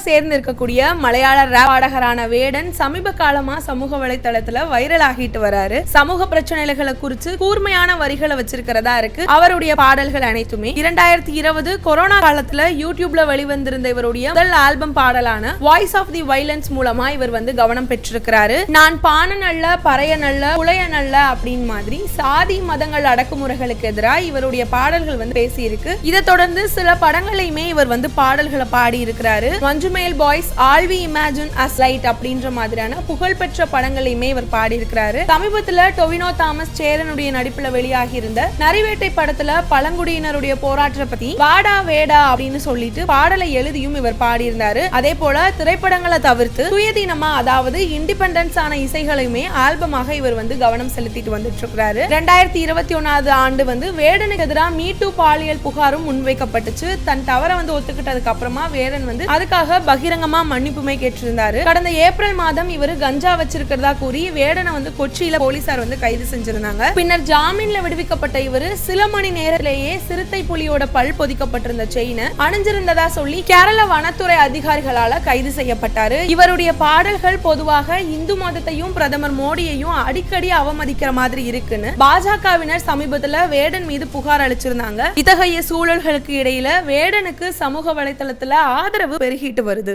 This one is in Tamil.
சேர்ந்து இருக்கக்கூடிய மலையாள ரேப் பாடகரான வேடன் சமீப காலமா சமூக வலைதளத்துல வைரல் ஆகிட்டு வராரு. சமூக பிரச்சனைகளை குறித்து கூர்மையான வரிகளை வச்சிருக்கிறதா இருக்கு அவருடைய பாடல்கள் அனைத்துமே. 2020 கொரோனா காலத்துல யூடியூப்ல வெளிவந்திருந்த இவருடைய முதல் ஆல்பம் பாடலான வாய்ஸ் ஆஃப் தி வைலன்ஸ் மூலமா இவர் கவனம் பெற்றிருக்கிறாரு. நான் பான நல்ல பறைய நல்ல புலைய நல்ல அப்படின்னு மாதிரி சாதி மதங்கள் அடக்குமுறைகளுக்கு எதிராக இவருடைய பாடல்கள் பேசி இருக்கு. இதை தொடர்ந்து சில படங்களையுமே இவர் பாடல்களை பாடி இருக்கிறாரு. Manjummel Boys, all we imagine as light அப்படின்ற மாதிரியான புகழ்பெற்ற படங்களையுமே இவர் பாடி இருக்கிறாரு. சமீபத்துல டொவினோ தாமஸ் சேரனுடைய நடிப்புல வெளியாகி இருந்த நரிவேட்டை படத்துல பழங்குடியினருடைய போராட்டத்தை பத்தி வாடா வேடா அப்படின்னு சொல்லிட்டு பாடலை எழுதியும் இவர் பாடியிருந்தாரு. அதே போல திரைப்படங்களை தவிர்த்து சுயதீனமா அதாவது இண்டிபெண்டன்ஸ் ஆன இசைகளையுமே ஆல்பமாக இவர் கவனம் செலுத்திட்டு வந்துட்டு இருக்கிறாரு. 2021 ஆண்டு வேடனுக்கு எதிராக மீ டூ பாலியல் புகாரும் முன்வைக்கப்பட்டுச்சு. தன் தவற ஒத்துக்கிட்டதுக்கு அப்புறமா வேடன் அதுக்காக பகிரங்கமா மன்னிப்புமே கேட்டிருந்தாரு. கடந்த ஏப்ரல் மாதம் இவர் கஞ்சா வச்சிருக்கிறதா கூறி வேடனை கொச்சியில போலீசார் கைது செஞ்சிருந்தாங்க. பின்னர் ஜாமீன்ல விடுவிக்கப்பட்ட இவர் சில மணி நேரத்திலேயே சிறுத்தை புலியோட பல் பொதிக்கப்பட்டிருந்த செயினை அணிஞ்சிருந்ததா சொல்லி கேரள வனத்துறை அதிகாரிகளால கைது செய்யப்பட்டாரு. இவருடைய பாடல்கள் பொதுவாக இந்து மதத்தையும் பிரதமர் மோடியையும் அடிக்கடி அவமதிக்கிற மாதிரி இருக்குன்னு பாஜகவினர் சமீபத்துல வேடன் மீது புகார் அளிச்சிருந்தாங்க. இத்தகைய சூழல்களுக்கு இடையில வேடனுக்கு சமூக வலைதளத்துல ஆதரவு பெருகிட்டு வருது.